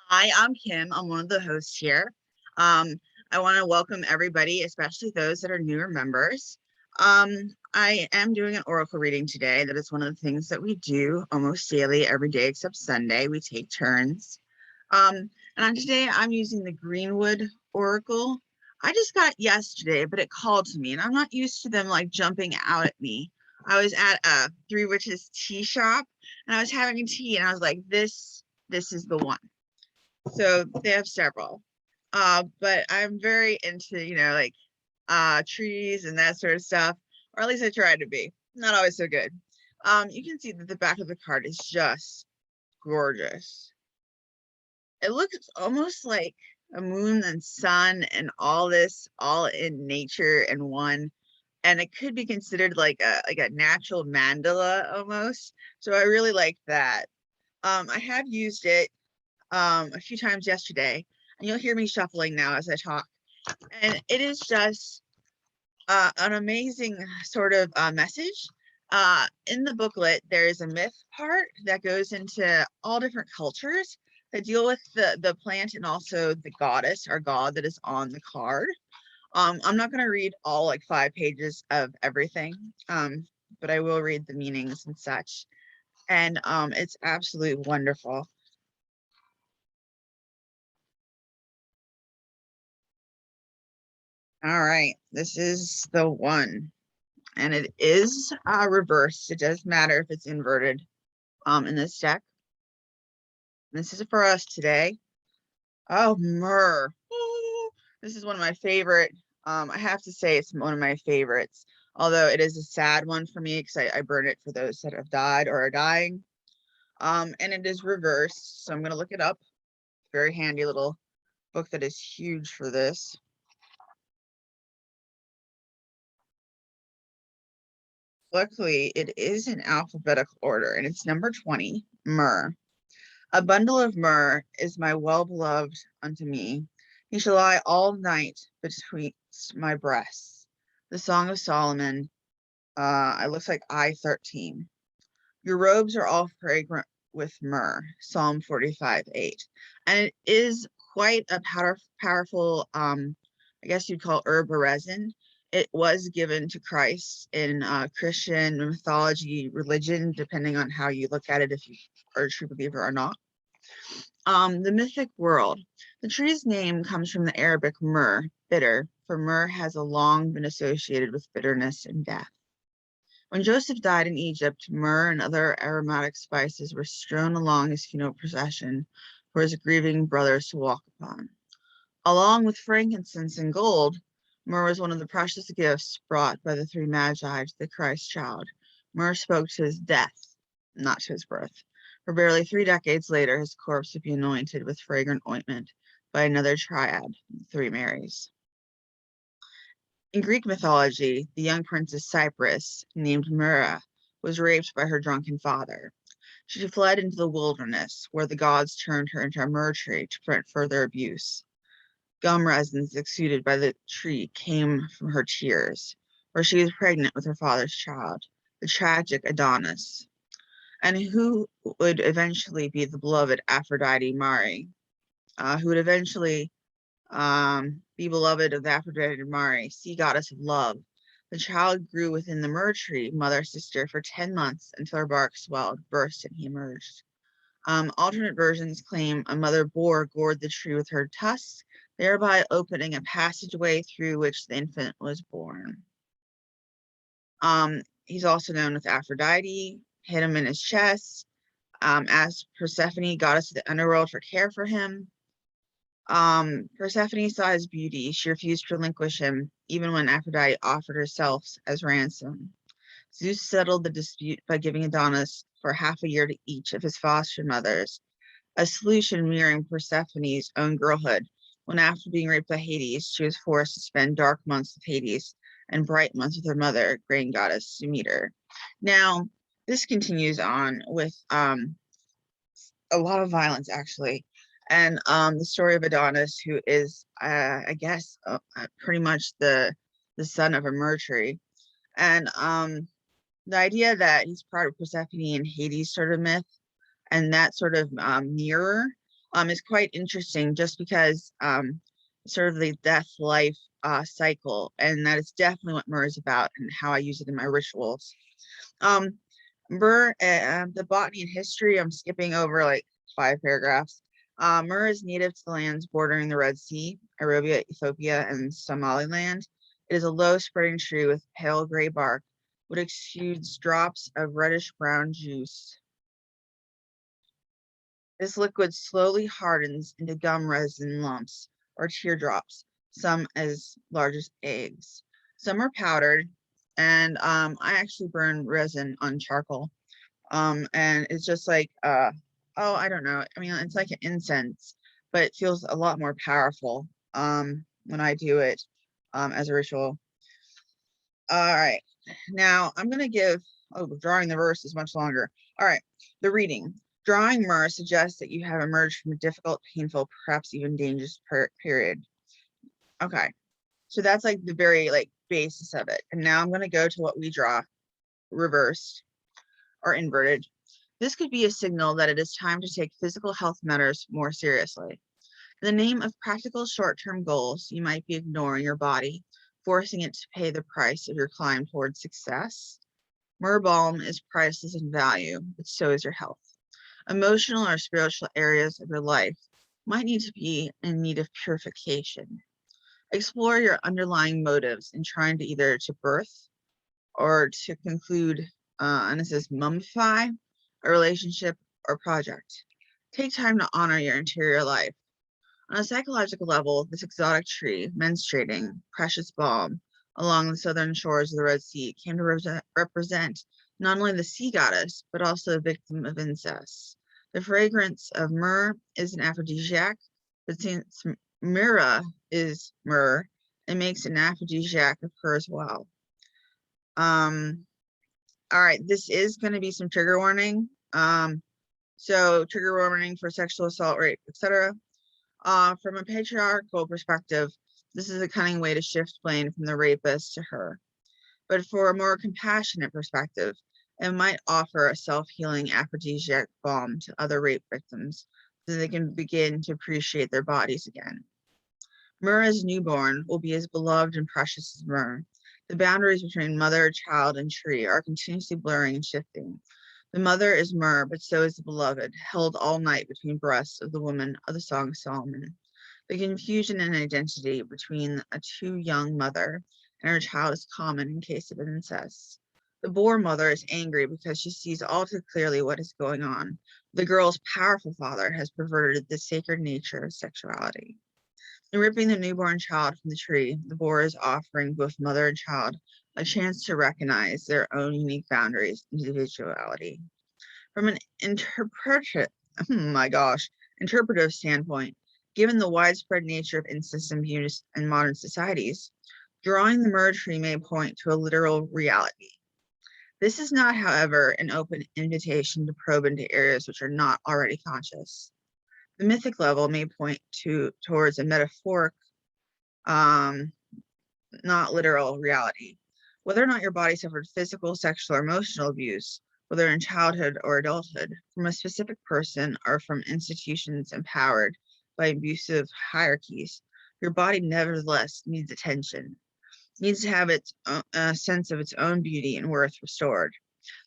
Hi, I'm Kim. I'm one of the hosts here. Um, I want to welcome everybody, especially those that are newer members. I am doing an oracle reading today. That is one of the things that we do almost daily, every day except Sunday. We take turns. And on today, I'm using the Greenwood oracle. I just got it yesterday, but it called to me, and I'm not used to them like jumping out at me. I was at a Three Witches tea shop, and I was having a tea, and I was like, this is the one. So they have several. But I'm very into, like trees and that sort of stuff, or at least I try to be. Not always so good. You can see that the back of the card is just gorgeous. It looks almost like a moon and sun and all this all in nature in one. And it could be considered like a natural mandala almost. So I really like that. I have used it a few times yesterday, and you'll hear me shuffling now as I talk. And it is just an amazing sort of message. In the booklet, there is a myth part that goes into all different cultures that deal with the plant and also the goddess or god that is on the card. I'm not going to read all like 5 pages of everything, but I will read the meanings and such. And it's absolutely wonderful. All right, this is the one, and it is reversed. It does matter if it's inverted in this deck. This is for us today. Oh, myrrh. Ooh, this is one of my favorite. I have to say it's one of my favorites, although it is a sad one for me because I burn it for those that have died or are dying. And it is reversed, so I'm going to look it up. Very handy little book that is huge for this. Luckily, it is in alphabetical order, and it's number 20, myrrh. A bundle of myrrh is my well-beloved unto me. He shall lie all night betwixt my breasts. The Song of Solomon, it looks like I-13. Your robes are all fragrant with myrrh, Psalm 45:8. And it is quite a powerful, I guess you'd call herb or resin. It was given to Christ in Christian mythology, religion, depending on how you look at it, if you are a true believer or not. The mythic world. The tree's name comes from the Arabic myrrh, bitter, for myrrh has long been associated with bitterness and death. When Joseph died in Egypt, myrrh and other aromatic spices were strewn along his funeral procession for his grieving brothers to walk upon. Along with frankincense and gold, myrrh was one of the precious gifts brought by the three magi to the Christ child. Myrrh spoke to his death, not to his birth. For barely 3 decades later, his corpse would be anointed with fragrant ointment by another triad, the three Marys. In Greek mythology, the young princess Cyprus, named Myrrha, was raped by her drunken father. She fled into the wilderness, where the gods turned her into a myrrh tree to prevent further abuse. Gum resins exuded by the tree came from her tears, where she was pregnant with her father's child, the tragic Adonis, and who would eventually be the beloved Aphrodite Mari, who would eventually be beloved of the Aphrodite Mari, sea goddess of love. The child grew within the myrrh tree, mother sister, for 10 months until her bark swelled, burst, and he emerged. Alternate versions claim a mother boar gored the tree with her tusks, thereby opening a passageway through which the infant was born. He's also known as Aphrodite, hid him in his chest, asked Persephone, goddess of the underworld, for care for him. Persephone saw his beauty. She refused to relinquish him, even when Aphrodite offered herself as ransom. Zeus settled the dispute by giving Adonis for half a year to each of his foster mothers, a solution mirroring Persephone's own girlhood, when after being raped by Hades, she was forced to spend dark months with Hades and bright months with her mother, grain goddess Demeter. Now, this continues on with a lot of violence, actually. And the story of Adonis, who is, I guess, pretty much the son of a myrrh tree. And the idea that he's part of Persephone and Hades sort of myth, and that sort of mirror is quite interesting just because sort of the death life cycle, and that is definitely what myrrh is about and how I use it in my rituals. Myrrh, the botany and history, I'm skipping over like 5 paragraphs. Myrrh is native to the lands bordering the Red Sea, Arabia, Ethiopia, and Somaliland. It is a low spreading tree with pale gray bark, which exudes drops of reddish brown juice. This liquid slowly hardens into gum resin lumps or teardrops, some as large as eggs. Some are powdered, and I actually burn resin on charcoal. And it's just like, oh, I don't know. I mean, it's like an incense, but it feels a lot more powerful when I do it as a ritual. All right, now I'm going to give, oh, drawing the verse is much longer. All right, the reading. Drawing myrrh suggests that you have emerged from a difficult, painful, perhaps even dangerous period. Okay, so that's like the very like basis of it. And now I'm going to go to what we draw reversed or inverted. This could be a signal that it is time to take physical health matters more seriously. In the name of practical short-term goals, you might be ignoring your body, forcing it to pay the price of your climb towards success. Myrrh balm is priceless in value, but so is your health. Emotional or spiritual areas of your life might need to be in need of purification. Explore your underlying motives in trying to either to birth or to conclude, and it says mummify, a relationship or project. Take time to honor your interior life. On a psychological level, this exotic tree, menstruating, precious balm, along the southern shores of the Red Sea, came to represent not only the sea goddess, but also a victim of incest. The fragrance of myrrh is an aphrodisiac, but since myrrh is myrrh, it makes an aphrodisiac of her as well. All right, this is going to be some trigger warning. So trigger warning for sexual assault, rape, etc. From a patriarchal perspective, this is a cunning way to shift blame from the rapist to her. But for a more compassionate perspective, it might offer a self-healing aphrodisiac balm to other rape victims so they can begin to appreciate their bodies again. Myrrh as newborn will be as beloved and precious as myrrh. The boundaries between mother, child, and tree are continuously blurring and shifting. The mother is myrrh, but so is the beloved, held all night between breasts of the woman of the Song of Solomon. The confusion in identity between a too young mother and her child is common in case of incest. The Boer mother is angry because she sees all too clearly what is going on. The girl's powerful father has perverted the sacred nature of sexuality. In ripping the newborn child from the tree, the Boer is offering both mother and child a chance to recognize their own unique boundaries and individuality. From an interpretive standpoint, given the widespread nature of incest and abuse in modern societies, drawing the myrrh tree may point to a literal reality. This is not, however, an open invitation to probe into areas which are not already conscious. The mythic level may point towards a metaphoric, not literal reality. Whether or not your body suffered physical, sexual, or emotional abuse, whether in childhood or adulthood, from a specific person or from institutions empowered by abusive hierarchies, your body nevertheless needs attention, needs to have a sense of its own beauty and worth restored.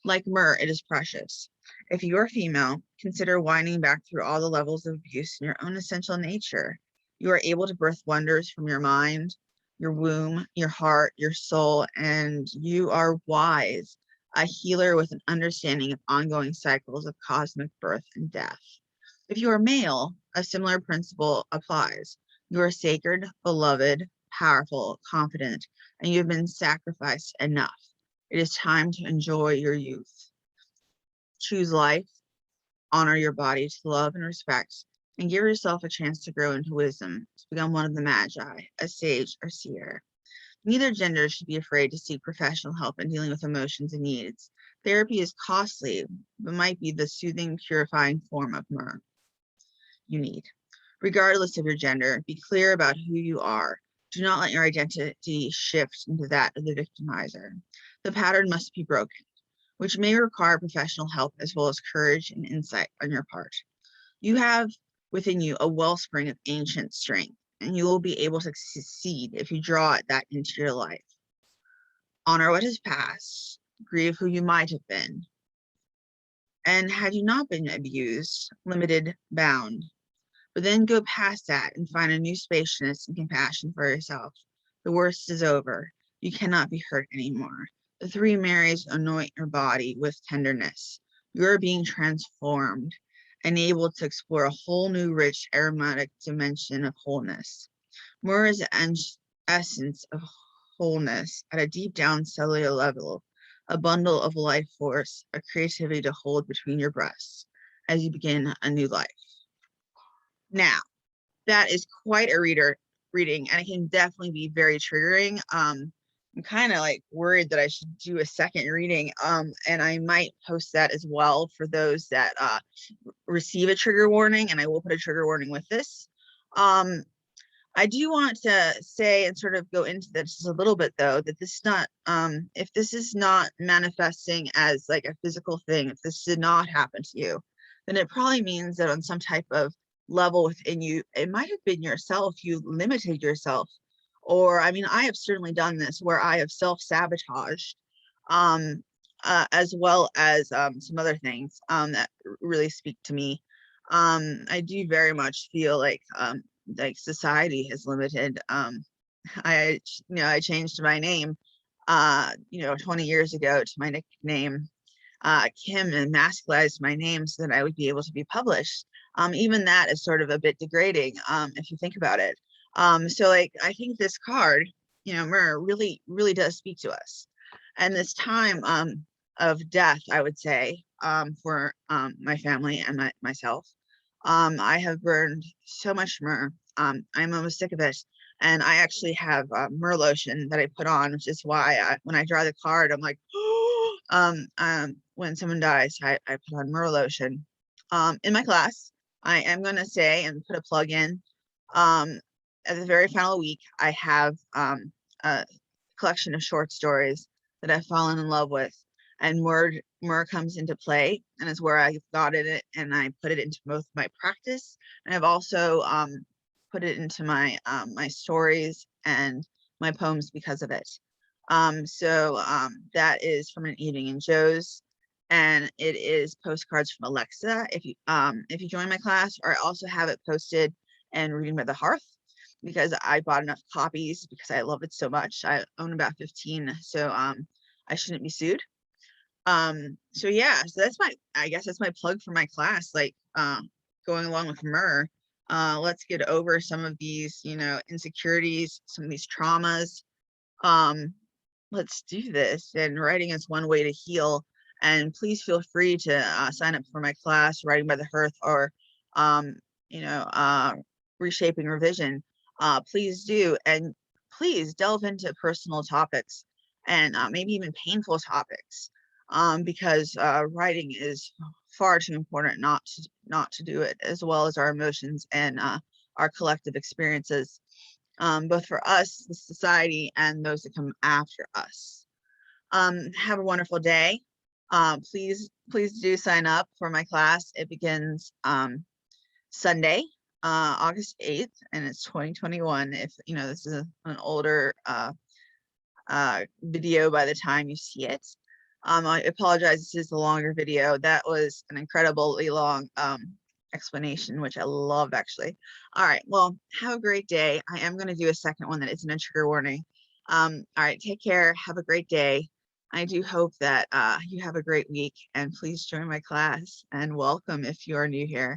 Like myrrh, it is precious. If you are female, consider winding back through all the levels of abuse in your own essential nature. You are able to birth wonders from your mind, your womb, your heart, your soul, and you are wise, a healer with an understanding of ongoing cycles of cosmic birth and death. If you are male, a similar principle applies. You are sacred, beloved, powerful, confident, and you have been sacrificed enough. It is time to enjoy your youth. Choose life, honor your body to love and respect, and give yourself a chance to grow into wisdom, to become one of the magi, a sage or seer. Neither gender should be afraid to seek professional help in dealing with emotions and needs. Therapy is costly, but might be the soothing, purifying form of myrrh you need. Regardless of your gender, be clear about who you are. Do not let your identity shift into that of the victimizer. The pattern must be broken, which may require professional help as well as courage and insight on your part. You have within you a wellspring of ancient strength, and you will be able to succeed if you draw that into your life. Honor what has passed, grieve who you might have been, and had you not been abused, limited, bound, but then go past that and find a new spaciousness and compassion for yourself. The worst is over. You cannot be hurt anymore. The three Marys anoint your body with tenderness. You are being transformed and able to explore a whole new rich aromatic dimension of wholeness. Myrrh is the essence of wholeness at a deep down cellular level, a bundle of life force, a creativity to hold between your breasts as you begin a new life. Now, that is quite a reading, and it can definitely be very triggering. I'm kind of like worried that I should do a second reading, and I might post that as well for those that receive a trigger warning, and I will put a trigger warning with this. I do want to say and sort of go into this a little bit, though, that this is not, if this is not manifesting as like a physical thing, if this did not happen to you, then it probably means that on some type of level within you, it might have been yourself, you limited yourself. Or, I mean, I have certainly done this where I have self-sabotaged, as well as some other things that really speak to me. I do very much feel like society has limited. I changed my name 20 years ago to my nickname Kim, and masculized my name so that I would be able to be published. Even that is sort of a bit degrading if you think about it. So like I think this card, Myrrh, really does speak to us. And this time of death, I would say, for my family and myself. I have burned so much myrrh. I'm almost sick of it. And I actually have myrrh lotion that I put on, which is why when I draw the card, I'm like, when someone dies, I put on myrrh lotion. In my class, I am going to say and put a plug in. At the very final week, I have a collection of short stories that I've fallen in love with, and myrrh comes into play, and is where I thought it and I put it into both my practice, and I've also put it into my my stories and my poems because of it. So that is from an Evening in Joe's, and it is postcards from Alexa. If you join my class, or I also have it posted and Reading by the Hearth, because I bought enough copies because I love it so much. I own about 15, so I shouldn't be sued. So yeah, so I guess that's my plug for my class, like going along with Myrrh. Let's get over some of these, insecurities, some of these traumas. Let's do this. And writing is one way to heal. And please feel free to sign up for my class, Writing by the Hearth, or Reshaping Revision. Please do, and please delve into personal topics and maybe even painful topics, because writing is far too important not to do it, as well as our emotions and our collective experiences, both for us, the society, and those that come after us. Have a wonderful day. Please do sign up for my class. It begins Sunday, August 8th, and it's 2021. If this is an older video by the time you see it. I apologize, this is a longer video. That was an incredibly long explanation, which I love, actually. All right, well, have a great day. I am going to do a second one that isn't a trigger warning. All right, take care. Have a great day. I do hope that you have a great week, and please join my class, and welcome if you are new here.